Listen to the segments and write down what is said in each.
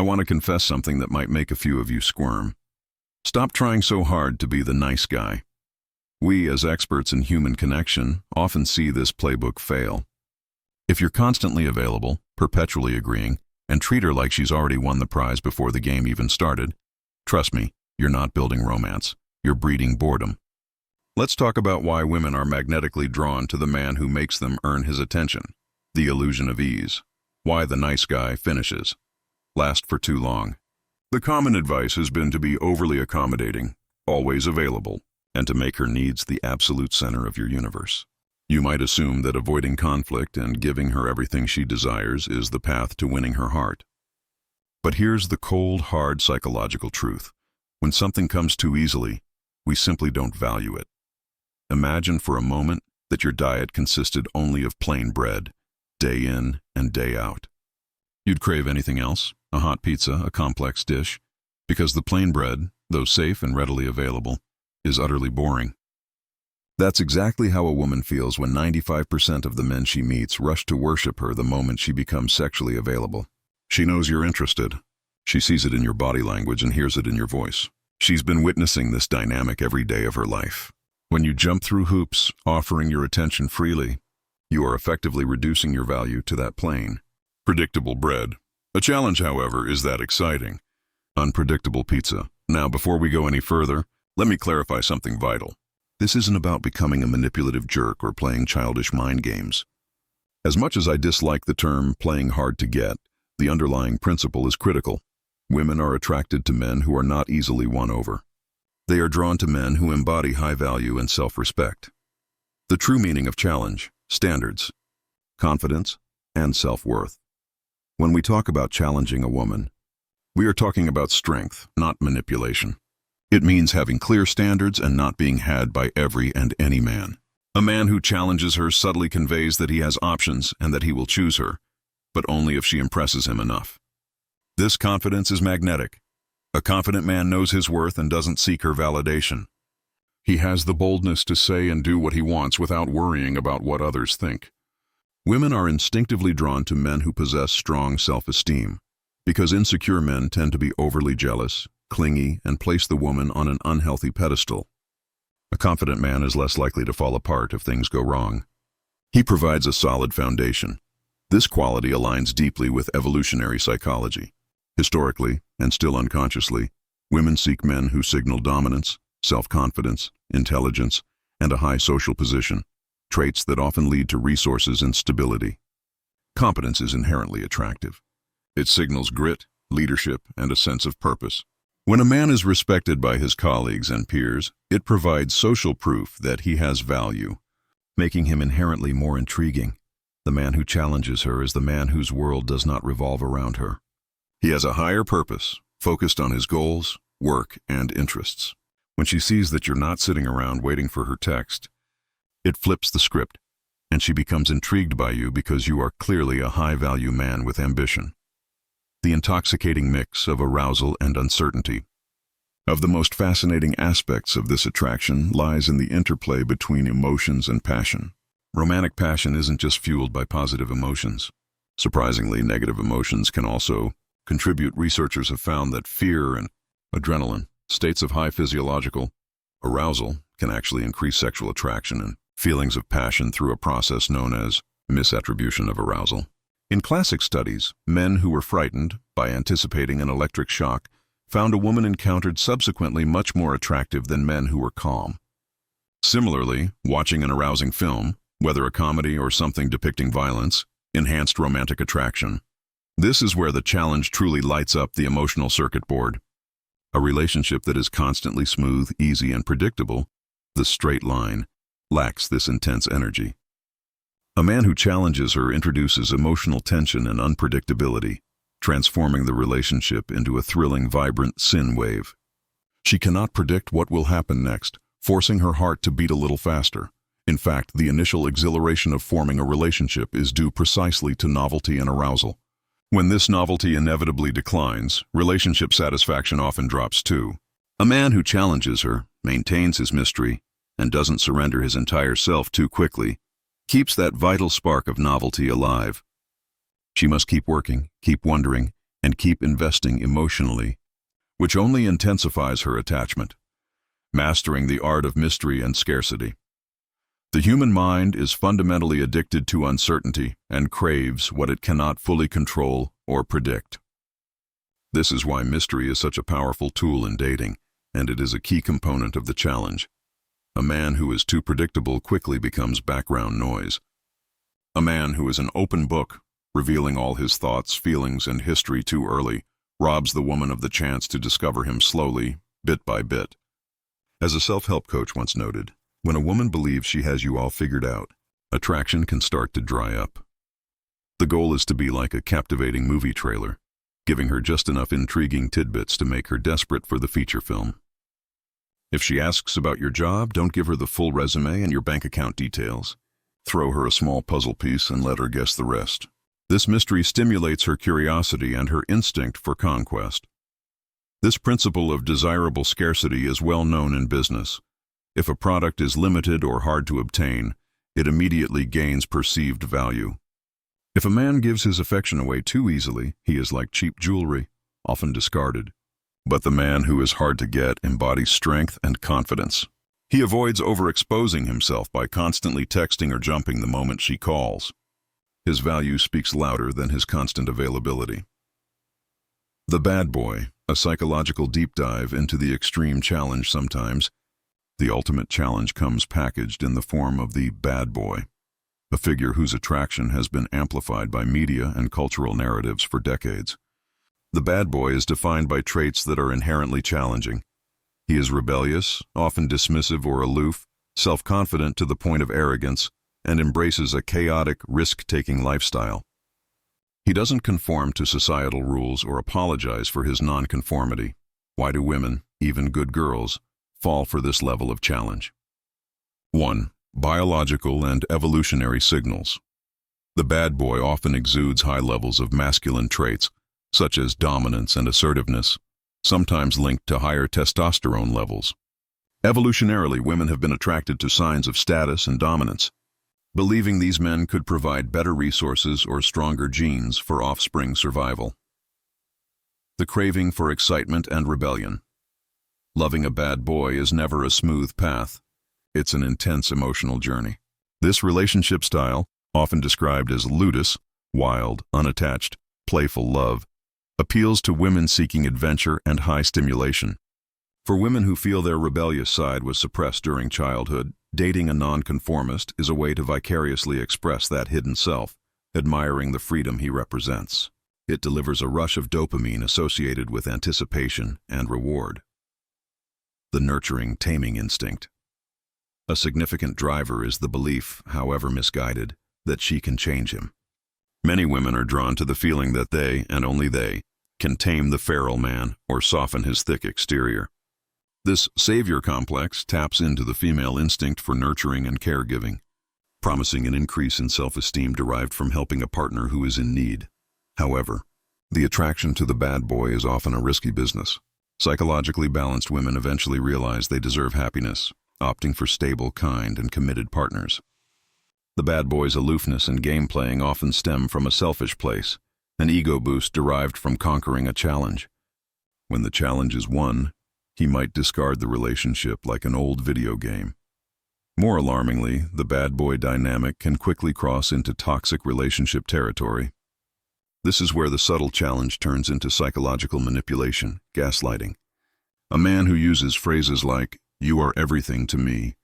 want to confess something that might make a few of you squirm. Stop trying so hard to be the nice guy. We, as experts in human connection, often see this playbook fail. If you're constantly available, perpetually agreeing, and treat her like she's already won the prize before the game even started, trust me, you're not building romance. You're breeding boredom. Let's talk about why women are magnetically drawn to the man who makes them earn his attention. The illusion of ease. Why the nice guy finishes. Last for too long. The common advice has been to be overly accommodating, always available, and to make her needs the absolute center of your universe. You might assume that avoiding conflict and giving her everything she desires is the path to winning her heart. But here's the cold, hard psychological truth. When something comes too easily, we simply don't value it. Imagine for a moment that your diet consisted only of plain bread, day in and day out. You'd crave anything else, a hot pizza, a complex dish, because the plain bread, though safe and readily available, is utterly boring. That's exactly how a woman feels when 95% of the men she meets rush to worship her the moment she becomes sexually available. She knows you're interested. She sees it in your body language and hears it in your voice. She's been witnessing this dynamic every day of her life. When you jump through hoops, offering your attention freely, you are effectively reducing your value to that plain, predictable bread. A challenge, however, is that exciting, unpredictable pizza. Now, before we go any further, let me clarify something vital. This isn't about becoming a manipulative jerk or playing childish mind games. As much as I dislike the term playing hard to get, the underlying principle is critical. Women are attracted to men who are not easily won over. They are drawn to men who embody high value and self-respect. The true meaning of challenge, standards, confidence, and self-worth. When we talk about challenging a woman, we are talking about strength, not manipulation. It means having clear standards and not being had by every and any man. A man who challenges her subtly conveys that he has options and that he will choose her, but only if she impresses him enough. This confidence is magnetic. A confident man knows his worth and doesn't seek her validation. He has the boldness to say and do what he wants without worrying about what others think. Women are instinctively drawn to men who possess strong self-esteem, because insecure men tend to be overly jealous, clingy, and place the woman on an unhealthy pedestal. A confident man is less likely to fall apart if things go wrong. He provides a solid foundation. This quality aligns deeply with evolutionary psychology. Historically, and still unconsciously, women seek men who signal dominance, self-confidence, intelligence, and a high social position, traits that often lead to resources and stability. Competence is inherently attractive. It signals grit, leadership, and a sense of purpose. When a man is respected by his colleagues and peers, it provides social proof that he has value, making him inherently more intriguing. The man who challenges her is the man whose world does not revolve around her. He has a higher purpose, focused on his goals, work, and interests. When she sees that you're not sitting around waiting for her text, it flips the script, and she becomes intrigued by you because you are clearly a high-value man with ambition. The intoxicating mix of arousal and uncertainty. Of the most fascinating aspects of this attraction lies in the interplay between emotions and passion. Romantic passion isn't just fueled by positive emotions. Surprisingly, negative emotions can also contribute. Researchers have found that fear and adrenaline, states of high physiological arousal, can actually increase sexual attraction and feelings of passion through a process known as misattribution of arousal. In classic studies, men who were frightened by anticipating an electric shock found a woman encountered subsequently much more attractive than men who were calm. Similarly, watching an arousing film, whether a comedy or something depicting violence, enhanced romantic attraction. This is where the challenge truly lights up the emotional circuit board. A relationship that is constantly smooth, easy, and predictable, the straight line, lacks this intense energy. A man who challenges her introduces emotional tension and unpredictability, transforming the relationship into a thrilling, vibrant sin wave. She cannot predict what will happen next, forcing her heart to beat a little faster. In fact, the initial exhilaration of forming a relationship is due precisely to novelty and arousal. When this novelty inevitably declines, relationship satisfaction often drops too. A man who challenges her, maintains his mystery, and doesn't surrender his entire self too quickly, keeps that vital spark of novelty alive. She must keep working, keep wondering, and keep investing emotionally, which only intensifies her attachment. Mastering the art of mystery and scarcity. The human mind is fundamentally addicted to uncertainty and craves what it cannot fully control or predict. This is why mystery is such a powerful tool in dating, and it is a key component of the challenge. A man who is too predictable quickly becomes background noise. A man who is an open book, revealing all his thoughts, feelings, and history too early, robs the woman of the chance to discover him slowly, bit by bit. As a self-help coach once noted, when a woman believes she has you all figured out, attraction can start to dry up. The goal is to be like a captivating movie trailer, giving her just enough intriguing tidbits to make her desperate for the feature film. If she asks about your job, don't give her the full resume and your bank account details. Throw her a small puzzle piece and let her guess the rest. This mystery stimulates her curiosity and her instinct for conquest. This principle of desirable scarcity is well known in business. If a product is limited or hard to obtain, it immediately gains perceived value. If a man gives his affection away too easily, he is like cheap jewelry, often discarded. But the man who is hard to get embodies strength and confidence. He avoids overexposing himself by constantly texting or jumping the moment she calls. His value speaks louder than his constant availability. The bad boy, a psychological deep dive into the extreme challenge sometimes. The ultimate challenge comes packaged in the form of the bad boy, a figure whose attraction has been amplified by media and cultural narratives for decades. The bad boy is defined by traits that are inherently challenging. He is rebellious, often dismissive or aloof, self-confident to the point of arrogance, and embraces a chaotic, risk-taking lifestyle. He doesn't conform to societal rules or apologize for his nonconformity. Why do women, even good girls, fall for this level of challenge? 1. Biological and evolutionary signals. The bad boy often exudes high levels of masculine traits, such as dominance and assertiveness, sometimes linked to higher testosterone levels. Evolutionarily, women have been attracted to signs of status and dominance, believing these men could provide better resources or stronger genes for offspring survival. The craving for excitement and rebellion. Loving a bad boy is never a smooth path. It's an intense emotional journey. This relationship style, often described as ludus, wild, unattached, playful love, appeals to women seeking adventure and high stimulation. For women who feel their rebellious side was suppressed during childhood, dating a nonconformist is a way to vicariously express that hidden self, admiring the freedom he represents. It delivers a rush of dopamine associated with anticipation and reward. The nurturing, taming instinct. A significant driver is the belief, however misguided, that she can change him. Many women are drawn to the feeling that they, and only they, can tame the feral man or soften his thick exterior. This savior complex taps into the female instinct for nurturing and caregiving, promising an increase in self-esteem derived from helping a partner who is in need. However, the attraction to the bad boy is often a risky business. Psychologically balanced women eventually realize they deserve happiness, opting for stable, kind, and committed partners. The bad boy's aloofness and game playing often stem from a selfish place, an ego boost derived from conquering a challenge. When the challenge is won, he might discard the relationship like an old video game. More alarmingly, the bad boy dynamic can quickly cross into toxic relationship territory. This is where the subtle challenge turns into psychological manipulation, gaslighting. A man who uses phrases like, "You are everything to me,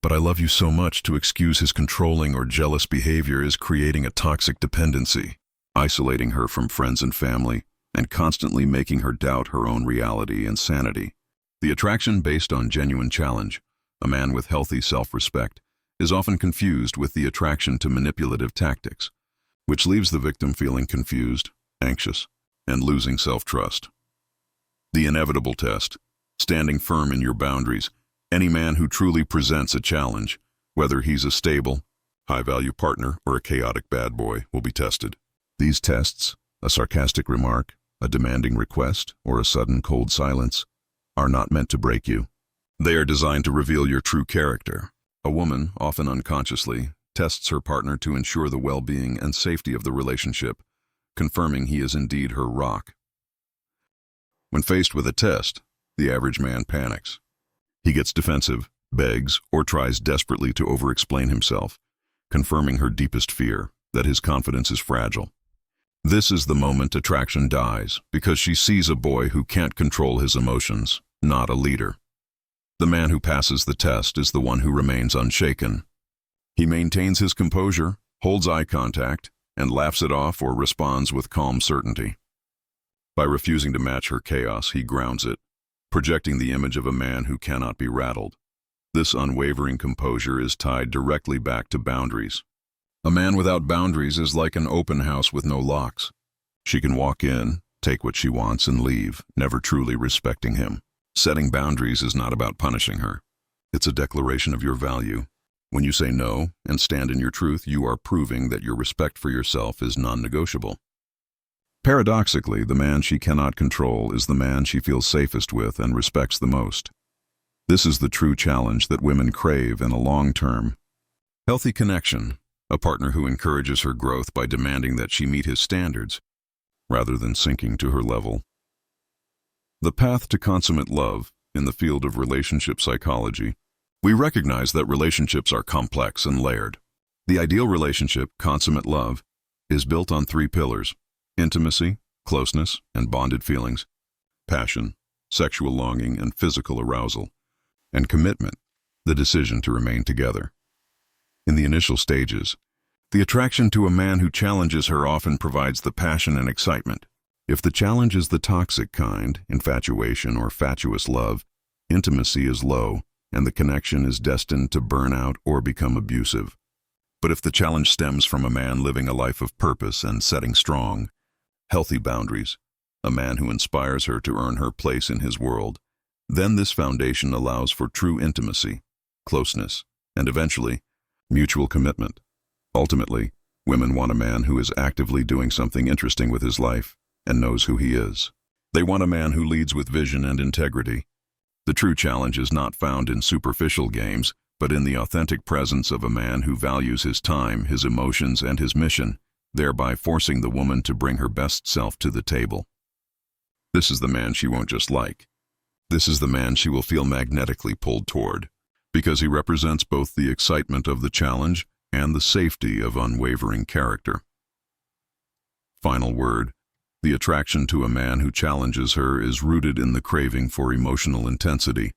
but I love you so much," to excuse his controlling or jealous behavior is creating a toxic dependency, isolating her from friends and family, and constantly making her doubt her own reality and sanity. The attraction based on genuine challenge, a man with healthy self-respect, is often confused with the attraction to manipulative tactics, which leaves the victim feeling confused, anxious, and losing self-trust. The inevitable test, standing firm in your boundaries. Any man who truly presents a challenge, whether he's a stable, high-value partner or a chaotic bad boy, will be tested. These tests, a sarcastic remark, a demanding request, or a sudden cold silence, are not meant to break you. They are designed to reveal your true character. A woman, often unconsciously, tests her partner to ensure the well-being and safety of the relationship, confirming he is indeed her rock, When faced with a test, the average man panics. He gets defensive, begs, or tries desperately to over-explain himself, confirming her deepest fear, that his confidence is fragile. This is the moment attraction dies, because she sees a boy who can't control his emotions, not a leader. The man who passes the test is the one who remains unshaken. He maintains his composure, holds eye contact, and laughs it off or responds with calm certainty. By refusing to match her chaos, he grounds it, projecting the image of a man who cannot be rattled. This unwavering composure is tied directly back to boundaries. A man without boundaries is like an open house with no locks. She can walk in, take what she wants, and leave, never truly respecting him. Setting boundaries is not about punishing her. It's a declaration of your value. When you say no and stand in your truth, you are proving that your respect for yourself is non-negotiable. Paradoxically, the man she cannot control is the man she feels safest with and respects the most. This is the true challenge that women crave in a long-term, healthy connection, a partner who encourages her growth by demanding that she meet his standards, rather than sinking to her level. The path to consummate love in the field of relationship psychology. We recognize that relationships are complex and layered. The ideal relationship, consummate love, is built on 3 pillars: intimacy, closeness, and bonded feelings, passion, sexual longing and physical arousal, and commitment, the decision to remain together. In the initial stages, the attraction to a man who challenges her often provides the passion and excitement. If the challenge is the toxic kind, infatuation or fatuous love, intimacy is low, and the connection is destined to burn out or become abusive. But if the challenge stems from a man living a life of purpose and setting strong, healthy boundaries, a man who inspires her to earn her place in his world, then this foundation allows for true intimacy, closeness, and eventually, mutual commitment. Ultimately, women want a man who is actively doing something interesting with his life and knows who he is. They want a man who leads with vision and integrity. The true challenge is not found in superficial games, but in the authentic presence of a man who values his time, his emotions, and his mission, thereby forcing the woman to bring her best self to the table. This is the man she won't just like. This is the man she will feel magnetically pulled toward, because he represents both the excitement of the challenge and the safety of unwavering character. Final word. The attraction to a man who challenges her is rooted in the craving for emotional intensity,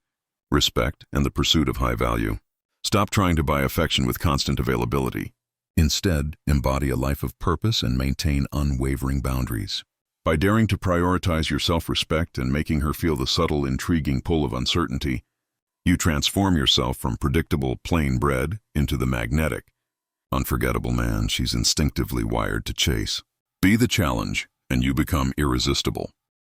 respect, and the pursuit of high value. Stop trying to buy affection with constant availability. Instead, embody a life of purpose and maintain unwavering boundaries. By daring to prioritize your self-respect and making her feel the subtle, intriguing pull of uncertainty, you transform yourself from predictable, plain bread into the magnetic, unforgettable man she's instinctively wired to chase. Be the challenge, and you become irresistible.